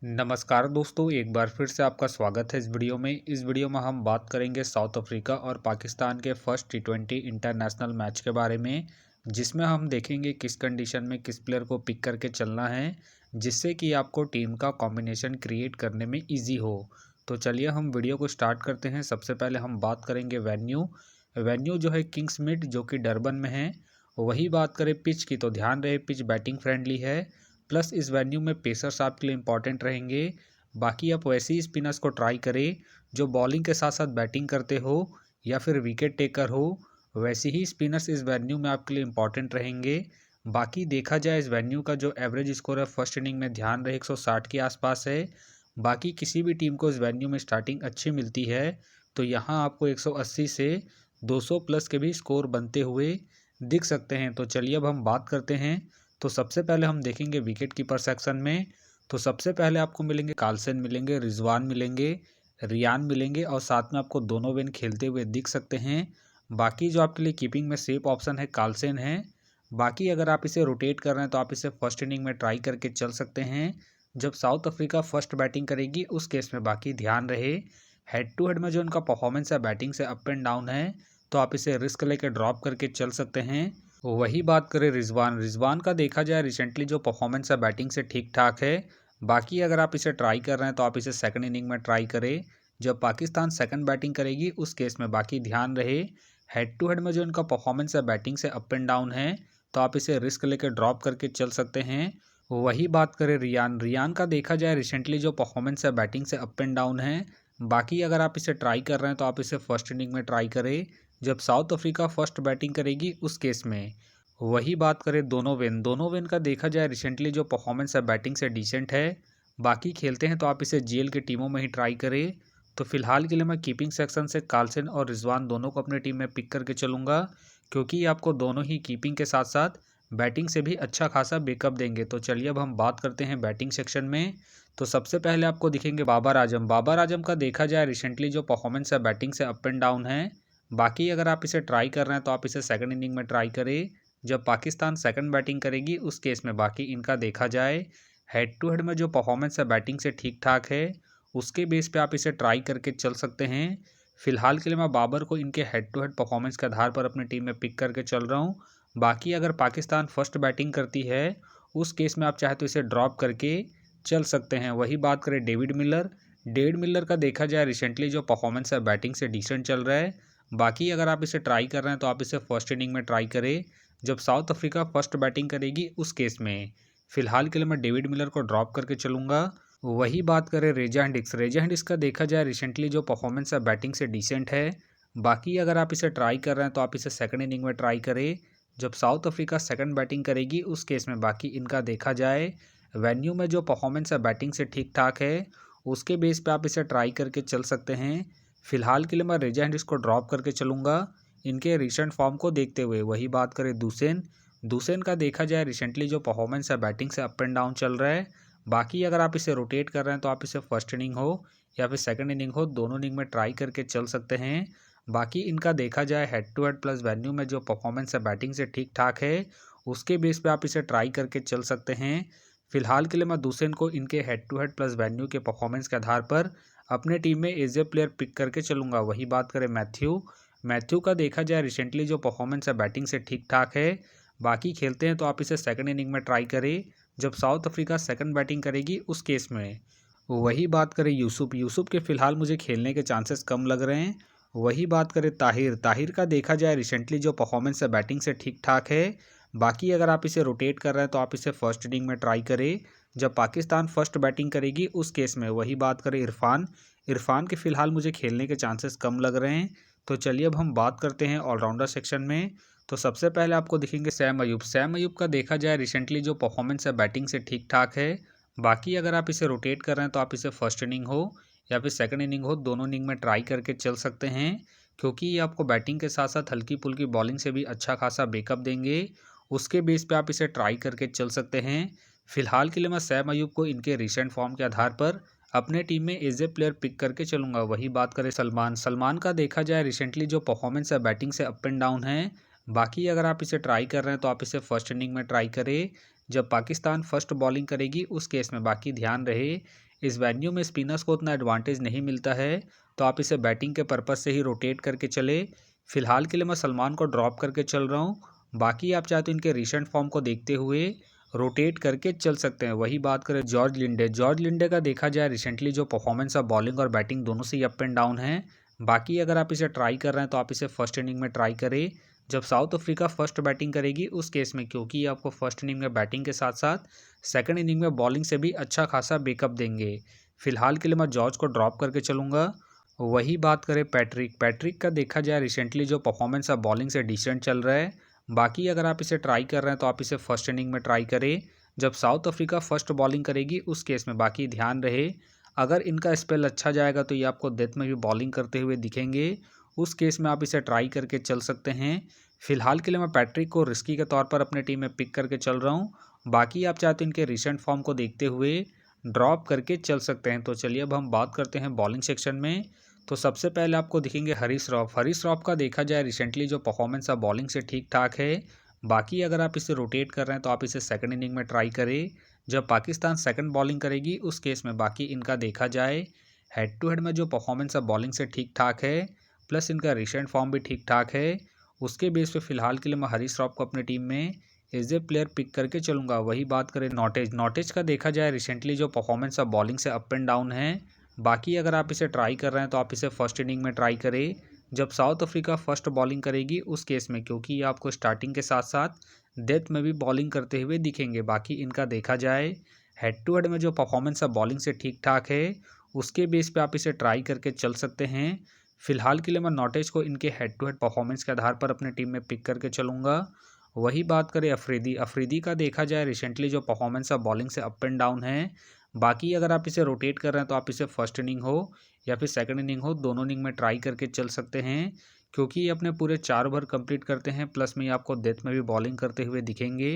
नमस्कार दोस्तों, एक बार फिर से आपका स्वागत है इस वीडियो में। इस वीडियो में हम बात करेंगे साउथ अफ्रीका और पाकिस्तान के फर्स्ट टी20 इंटरनेशनल मैच के बारे में, जिसमें हम देखेंगे किस कंडीशन में किस प्लेयर को पिक करके चलना है, जिससे कि आपको टीम का कॉम्बिनेशन क्रिएट करने में ईजी हो। तो चलिए हम वीडियो को स्टार्ट करते हैं। सबसे पहले हम बात करेंगे वेन्यू जो है किंग्समिड, जो कि डरबन में है। वही बात करें पिच की, तो ध्यान रहे पिच बैटिंग फ्रेंडली है, प्लस इस वेन्यू में पेसर्स आपके लिए इंपॉर्टेंट रहेंगे। बाकी आप वैसे ही स्पिनर्स को ट्राई करें जो बॉलिंग के साथ साथ बैटिंग करते हो या फिर विकेट टेकर हो। वैसे ही स्पिनर्स इस वेन्यू में आपके लिए इंपॉर्टेंट रहेंगे। बाकी देखा जाए इस वेन्यू का जो एवरेज स्कोर है फर्स्ट इनिंग में, ध्यान रहे 160 के आसपास है। बाकी किसी भी टीम को इस वेन्यू में स्टार्टिंग अच्छी मिलती है, तो यहाँ आपको 180 से 200 प्लस के भी स्कोर बनते हुए दिख सकते हैं। तो चलिए अब हम बात करते हैं। तो सबसे पहले हम देखेंगे विकेट कीपर सेक्शन में। तो सबसे पहले आपको मिलेंगे कार्लसन, मिलेंगे रिजवान, मिलेंगे रियान, मिलेंगे और साथ में आपको डोनोवन खेलते हुए दिख सकते हैं। बाकी जो आपके लिए कीपिंग में सेफ ऑप्शन है कार्लसन है। बाकी अगर आप इसे रोटेट कर रहे हैं तो आप इसे फर्स्ट इनिंग में ट्राई करके चल सकते हैं। जब साउथ अफ्रीका फर्स्ट बैटिंग करेगी उस केस में बाकी ध्यान रहे हेड टू हेड में जो उनका परफॉर्मेंस है बैटिंग से अप एंड डाउन है, तो आप इसे रिस्क लेके ड्रॉप करके चल सकते हैं। वही बात करें रिजवान का, देखा जाए रिसेंटली जो परफॉर्मेंस है बैटिंग से ठीक ठाक है। बाकी अगर आप इसे ट्राई कर रहे हैं तो आप इसे सेकंड इनिंग में ट्राई करें। जब पाकिस्तान सेकंड बैटिंग करेगी उस केस में बाकी ध्यान रहे हेड टू हेड में जो इनका परफॉर्मेंस है बैटिंग से अप एंड डाउन है, तो आप इसे रिस्क लेकर ड्रॉप करके चल सकते हैं। वही बात करें रियान का, देखा जाए रिसेंटली जो परफॉर्मेंस है बैटिंग से अप एंड डाउन है। बाकी अगर आप इसे ट्राई कर रहे हैं तो आप इसे फर्स्ट इनिंग में ट्राई करें जब साउथ अफ्रीका फर्स्ट बैटिंग करेगी उस केस में। वही बात करें दोनों वेन का, देखा जाए रिसेंटली जो परफॉर्मेंस है बैटिंग से डिसेंट है। बाकी खेलते हैं तो आप इसे जेल की टीमों में ही ट्राई करें। तो फिलहाल के लिए मैं कीपिंग सेक्शन से कार्लसन और रिजवान दोनों को अपनी टीम में पिक करके चलूँगा, क्योंकि आपको दोनों ही कीपिंग के साथ साथ बैटिंग से भी अच्छा खासा बैकअप देंगे। तो चलिए अब हम बात करते हैं बैटिंग सेक्शन में। तो सबसे पहले आपको दिखेंगे बाबर आजम का, देखा जाए रिसेंटली जो परफॉर्मेंस है बैटिंग से अप एंड डाउन है। बाकी अगर आप इसे ट्राई कर रहे हैं तो आप इसे सेकंड इनिंग में ट्राई करें जब पाकिस्तान सेकंड बैटिंग करेगी उस केस में। बाकी इनका देखा जाए हेड टू हेड में जो परफॉर्मेंस है बैटिंग से ठीक ठाक है, उसके बेस पे आप इसे ट्राई करके चल सकते हैं। फिलहाल के लिए मैं बाबर को इनके हेड टू हेड परफॉर्मेंस के आधार पर अपनी टीम में पिक करके चल रहा हूँ। बाकी अगर पाकिस्तान फर्स्ट बैटिंग करती है उस केस में आप चाहे तो इसे ड्रॉप करके चल सकते हैं। वही बात करें डेविड मिलर का, देखा जाए रिसेंटली जो परफॉर्मेंस है बैटिंग से डिसेंट चल रहा है। बाकी अगर आप इसे ट्राई कर रहे हैं तो आप इसे फर्स्ट इनिंग में ट्राई करें जब साउथ अफ्रीका फर्स्ट बैटिंग करेगी उस केस में। फिलहाल के लिए मैं डेविड मिलर को ड्रॉप करके चलूँगा। वही बात करें रेजा हिंडिक्स का, देखा जाए रिसेंटली जो परफॉर्मेंस है बैटिंग से डिसेंट है। बाकी अगर आप इसे ट्राई कर रहे हैं तो आप इसे सेकंड इनिंग में ट्राई करें जब साउथ अफ्रीका सेकंड बैटिंग करेगी उस केस में। बाकी इनका देखा जाए वेन्यू में जो परफॉर्मेंस है बैटिंग से ठीक ठाक है, उसके बेस पे आप इसे ट्राई करके चल सकते हैं। फिलहाल के लिए मैं रेजा हिंडिक्स को ड्रॉप करके चलूँगा इनके रिसेंट फॉर्म को देखते हुए। वही बात करें दूसैन का, देखा जाए रिसेंटली जो परफॉर्मेंस है बैटिंग से अप एंड डाउन चल रहा है। बाकी अगर आप इसे रोटेट कर रहे हैं तो आप इसे फर्स्ट इनिंग हो या फिर सेकंड इनिंग हो, दोनों इनिंग में ट्राई करके चल सकते हैं। बाकी इनका देखा जाए head to head plus venue में जो परफॉर्मेंस है बैटिंग से ठीक ठाक है, उसके बेस पे आप इसे ट्राई करके चल सकते हैं। फिलहाल के लिए मैं दूसैन को इनके head to head plus venue के परफॉर्मेंस के आधार पर अपने टीम में एज ए प्लेयर पिक करके चलूँगा। वही बात करें मैथ्यू का, देखा जाए रिसेंटली जो परफॉर्मेंस है बैटिंग से ठीक ठाक है। बाकी खेलते हैं तो आप इसे सेकंड इनिंग में ट्राई करें जब साउथ अफ्रीका सेकंड बैटिंग करेगी उस केस में। वही बात करें यूसुफ के, फिलहाल मुझे खेलने के चांसेस कम लग रहे हैं। वही बात करें ताहिर का, देखा जाए रिसेंटली जो परफॉर्मेंस है बैटिंग से ठीक ठाक है। बाकी अगर आप इसे रोटेट कर रहे हैं तो आप इसे फर्स्ट इनिंग में ट्राई करें जब पाकिस्तान फर्स्ट बैटिंग करेगी उस केस में। वही बात करें इरफान के, फिलहाल मुझे खेलने के चांसेस कम लग रहे हैं। तो चलिए अब हम बात करते हैं ऑलराउंडर सेक्शन में। तो सबसे पहले आपको दिखेंगे सैम अयूब का, देखा जाए रिसेंटली जो परफॉर्मेंस है बैटिंग से ठीक ठाक है। बाकी अगर आप इसे रोटेट कर रहे हैं तो आप इसे फर्स्ट इनिंग हो या फिर सेकंड इनिंग हो, दोनों इनिंग में ट्राई करके चल सकते हैं, क्योंकि ये आपको बैटिंग के साथ साथ हल्की फुल्की बॉलिंग से भी अच्छा खासा बैकअप देंगे। उसके बेस पे आप इसे ट्राई करके चल सकते हैं। फिलहाल के लिए मैं सैम अयूब को इनके रिसेंट फॉर्म के आधार पर अपने टीम में एज ए प्लेयर पिक करके चलूँगा। वही बात करें सलमान का, देखा जाए रिसेंटली जो परफॉर्मेंस है बैटिंग से अप एंड डाउन है। बाकी अगर आप इसे ट्राई कर रहे हैं तो आप इसे फर्स्ट इनिंग में ट्राई करें जब पाकिस्तान फर्स्ट बॉलिंग करेगी उस केस में। बाकी ध्यान रहे इस वेन्यू में स्पिनर्स को उतना एडवांटेज नहीं मिलता है, तो आप इसे बैटिंग के पर्पज़ से ही रोटेट करके चले। फिलहाल के लिए मैं सलमान को ड्रॉप करके चल रहा हूँ। बाकी आप चाहे तो इनके रिसेंट फॉर्म को देखते हुए रोटेट करके चल सकते हैं। वही बात करें जॉर्ज लिंडे का देखा जाए रिसेंटली जो परफॉर्मेंस है बॉलिंग और बैटिंग दोनों से ही अप एंड डाउन है। बाकी अगर आप इसे ट्राई कर रहे हैं तो आप इसे फर्स्ट इनिंग में ट्राई करें जब साउथ अफ्रीका फर्स्ट बैटिंग करेगी उस केस में, क्योंकि आपको फर्स्ट इनिंग में बैटिंग के साथ साथ सेकंड इनिंग में बॉलिंग से भी अच्छा खासा बैकअप देंगे। फिलहाल के लिए मैं जॉर्ज को ड्रॉप करके चलूँगा। वही बात करें पैट्रिक का देखा जाए रिसेंटली जो परफॉर्मेंस है बॉलिंग से डिसेंट चल रहा है। बाकी अगर आप इसे ट्राई कर रहे हैं तो आप इसे फर्स्ट इनिंग में ट्राई करें जब साउथ अफ्रीका फर्स्ट बॉलिंग करेगी उस केस में। बाकी ध्यान रहे अगर इनका स्पेल अच्छा जाएगा तो ये आपको डेथ में भी बॉलिंग करते हुए दिखेंगे, उस केस में आप इसे ट्राई करके चल सकते हैं। फिलहाल के लिए मैं पैट्रिक को रिस्की के तौर पर अपने टीम में पिक करके चल रहा हूँ। बाकी आप चाहते हैं इनके रिसेंट फॉर्म को देखते हुए ड्रॉप करके चल सकते हैं। तो चलिए अब हम बात करते हैं बॉलिंग सेक्शन में। तो सबसे पहले आपको दिखेंगे हरीश रॉफ का देखा जाए रिसेंटली जो परफॉर्मेंस है बॉलिंग से ठीक ठाक है। बाकी अगर आप इसे रोटेट कर रहे हैं तो आप इसे सेकंड इनिंग में ट्राई करें जब पाकिस्तान सेकंड बॉलिंग करेगी उस केस में। बाकी इनका देखा जाए हेड टू हेड में जो परफॉर्मेंस है बॉलिंग से ठीक ठाक है, प्लस इनका रिसेंट फॉर्म भी ठीक ठाक है। उसके बेस पे फिलहाल के लिए मैं हरीश रॉफ को अपनी टीम में एज ए प्लेयर पिक करके चलूँगा। वही बात करें नॉटेज का देखा जाए रिसेंटली जो परफॉर्मेंस है बॉलिंग से अप एंड डाउन है। बाकी अगर आप इसे ट्राई कर रहे हैं तो आप इसे फर्स्ट इनिंग में ट्राई करें जब साउथ अफ्रीका फर्स्ट बॉलिंग करेगी उस केस में, क्योंकि ये आपको स्टार्टिंग के साथ साथ डेथ में भी बॉलिंग करते हुए दिखेंगे। बाकी इनका देखा जाए हेड टू हेड में जो परफॉर्मेंस है बॉलिंग से ठीक ठाक है, उसके बेस पे आप इसे ट्राई करके चल सकते हैं। फिलहाल के लिए मैं नॉटेज को इनके हेड टू हेड परफॉर्मेंस के आधार पर अपने टीम में पिक करके चलूँगा। वही बात करें अफरीदी का देखा जाए रिसेंटली जो परफॉर्मेंस है बॉलिंग से अप एंड डाउन है। बाकी अगर आप इसे रोटेट कर रहे हैं तो आप इसे फर्स्ट इनिंग हो या फिर सेकंड इनिंग हो, दोनों इनिंग में ट्राई करके चल सकते हैं, क्योंकि ये अपने पूरे 4 ओवर कंप्लीट करते हैं, प्लस में ये आपको डेथ में भी बॉलिंग करते हुए दिखेंगे।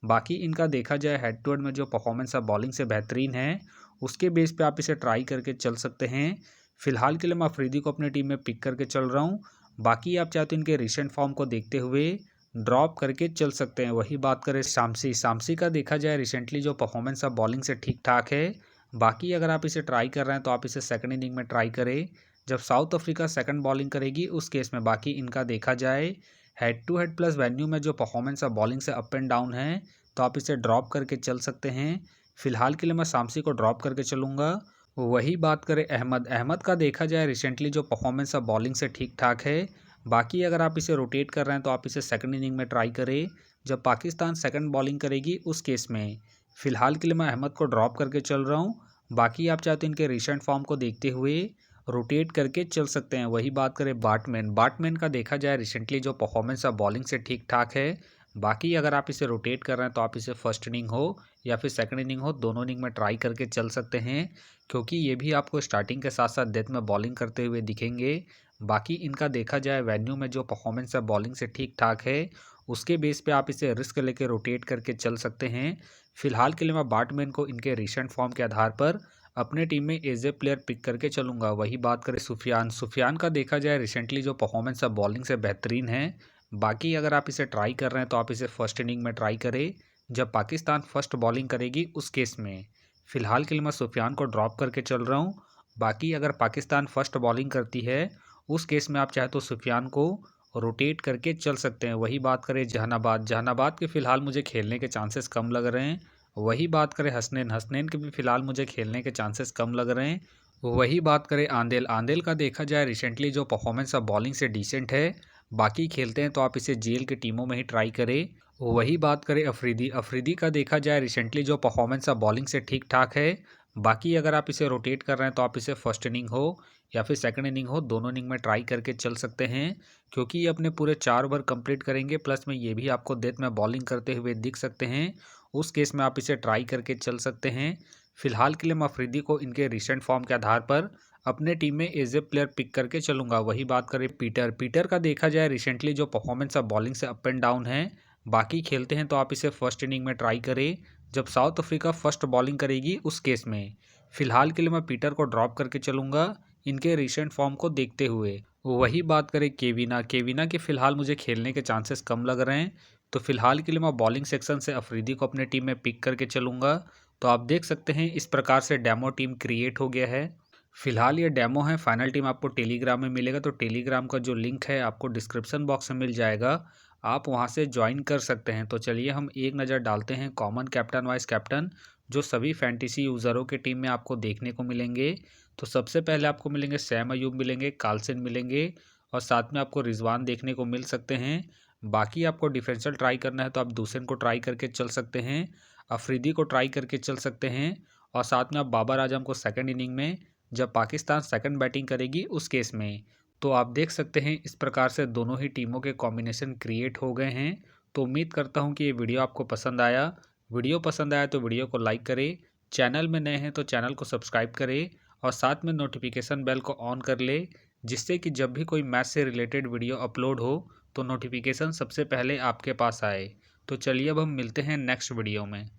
बाकी इनका देखा जाए हेड टू हेड में जो परफॉर्मेंस है बॉलिंग से बेहतरीन है, उसके बेस पे आप इसे ट्राई करके चल सकते हैं। फिलहाल के लिए मैं अफरीदी को अपनी टीम में पिक करके चल रहा हूँ। बाकी आप चाहते हैं इनके रिसेंट फॉर्म को देखते हुए ड्रॉप करके चल सकते हैं। वही बात करें शामसी का देखा जाए रिसेंटली जो परफॉर्मेंस है बॉलिंग से ठीक ठाक है। बाकी अगर आप इसे ट्राई कर रहे हैं तो आप इसे सेकंड इनिंग में ट्राई करें जब साउथ अफ्रीका सेकंड बॉलिंग करेगी उस केस में। बाकी इनका देखा जाए head to head plus venue में जो परफॉर्मेंस है बॉलिंग से अप एंड डाउन है, तो आप इसे ड्रॉप करके चल सकते हैं। फिलहाल के लिए मैं शामसी को ड्रॉप करके चलूँगा। वही बात करें अहमद का देखा जाए रिसेंटली जो परफॉर्मेंस है बॉलिंग से ठीक ठाक है। बाकी अगर आप इसे रोटेट कर रहे हैं तो आप इसे सेकंड इनिंग में ट्राई करें जब पाकिस्तान सेकंड बॉलिंग करेगी उस केस में। फिलहाल के लिए मैं अहमद को ड्रॉप करके चल रहा हूँ। बाकी आप चाहते हैं इनके रिसेंट फॉर्म को देखते हुए रोटेट करके चल सकते हैं। वही बात करें बाटमैन का देखा जाए रिसेंटली जो परफॉर्मेंस है बॉलिंग से ठीक ठाक है। बाकी अगर आप इसे रोटेट कर रहे हैं तो आप इसे फर्स्ट इनिंग हो या फिर सेकंड इनिंग हो, दोनों इनिंग में ट्राई करके चल सकते हैं, क्योंकि ये भी आपको स्टार्टिंग के साथ साथ डेथ में बॉलिंग करते हुए दिखेंगे। बाकी इनका देखा जाए वेन्यू में जो परफॉर्मेंस है बॉलिंग से ठीक ठाक है, उसके बेस पे आप इसे रिस्क लेके रोटेट करके चल सकते हैं। फिलहाल के लिए मैं बाटमैन को इनके रिसेंट फॉर्म के आधार पर अपने टीम में एज ए प्लेयर पिक करके चलूँगा। वही बात करें सुफियान का देखा जाए रिसेंटली जो परफॉर्मेंस है बॉलिंग से बेहतरीन है। बाकी अगर आप इसे ट्राई कर रहे हैं तो आप इसे फर्स्ट इनिंग में ट्राई करें जब पाकिस्तान फर्स्ट बॉलिंग करेगी उस केस में। फ़िलहाल के लिए मैं सुफियान को ड्रॉप करके चल रहा हूँ। बाकी अगर पाकिस्तान फर्स्ट बॉलिंग करती है उस केस में आप चाहे तो सुफियान को रोटेट करके चल सकते हैं। वही बात करें जहानाबाद के फ़िलहाल मुझे खेलने के चांसेस कम लग रहे हैं। वही बात करें हसनैन के भी फ़िलहाल मुझे खेलने के चांसेस कम लग रहे हैं। वही बात करें आंदेल का देखा जाए रिसेंटली जो परफॉर्मेंस है बॉलिंग से डिसेंट है। बाकी खेलते हैं तो आप इसे जीएल की टीमों में ही ट्राई करें। वही बात करें अफरीदी का देखा जाए रिसेंटली जो परफॉर्मेंस है बॉलिंग से ठीक ठाक है। बाकी अगर आप इसे रोटेट कर रहे हैं तो आप इसे फर्स्ट इनिंग हो या फिर सेकंड इनिंग हो, दोनों इनिंग में ट्राई करके चल सकते हैं, क्योंकि ये अपने पूरे 4 ओवर कंप्लीट करेंगे, प्लस में ये भी आपको डेथ में बॉलिंग करते हुए दिख सकते हैं। उस केस में आप इसे ट्राई करके चल सकते हैं। फिलहाल के लिए मैं अफरीदी को इनके रिसेंट फॉर्म के आधार पर अपने टीम में एज ए प्लेयर पिक करके चलूँगा। वही बात करें पीटर का देखा जाए रिसेंटली जो परफॉर्मेंस है बॉलिंग से अप एंड डाउन है। बाकी खेलते हैं तो आप इसे फर्स्ट इनिंग में ट्राई करें जब साउथ अफ्रीका फर्स्ट बॉलिंग करेगी उस केस में। फिलहाल के लिए मैं पीटर को ड्रॉप करके चलूँगा इनके रिसेंट फॉर्म को देखते हुए। वही बात करें केविना के फ़िलहाल मुझे खेलने के चांसेस कम लग रहे हैं, तो फिलहाल के लिए मैं बॉलिंग सेक्शन से अफरीदी को अपने टीम में पिक करके चलूँगा। तो आप देख सकते हैं इस प्रकार से डेमो टीम क्रिएट हो गया है। फिलहाल ये डेमो है, फाइनल टीम आपको टेलीग्राम में मिलेगा। तो टेलीग्राम का जो लिंक है आपको डिस्क्रिप्शन बॉक्स में मिल जाएगा, आप वहां से ज्वाइन कर सकते हैं। तो चलिए हम एक नज़र डालते हैं कॉमन कैप्टन वाइस कैप्टन जो सभी फैंटेसी यूज़रों के टीम में आपको देखने को मिलेंगे। तो सबसे पहले आपको मिलेंगे सैम अयूब मिलेंगे, कार्लसन मिलेंगे और साथ में आपको रिजवान देखने को मिल सकते हैं। बाकी आपको डिफरेंशियल ट्राई करना है तो आप दूसरे को ट्राई करके चल सकते हैं, अफरीदी को ट्राई करके चल सकते हैं और साथ में आप बाबर आजम को सेकंड इनिंग में जब पाकिस्तान सेकंड बैटिंग करेगी उस केस में। तो आप देख सकते हैं इस प्रकार से दोनों ही टीमों के कॉम्बिनेशन क्रिएट हो गए हैं। तो उम्मीद करता हूं कि ये वीडियो आपको पसंद आया। वीडियो पसंद आया तो वीडियो को लाइक करें, चैनल में नए हैं तो चैनल को सब्सक्राइब करें और साथ में नोटिफिकेशन बेल को ऑन कर ले, जिससे कि जब भी कोई मैच से रिलेटेड वीडियो अपलोड हो तो नोटिफिकेशन सबसे पहले आपके पास आए। तो चलिए अब हम मिलते हैं नेक्स्ट वीडियो में।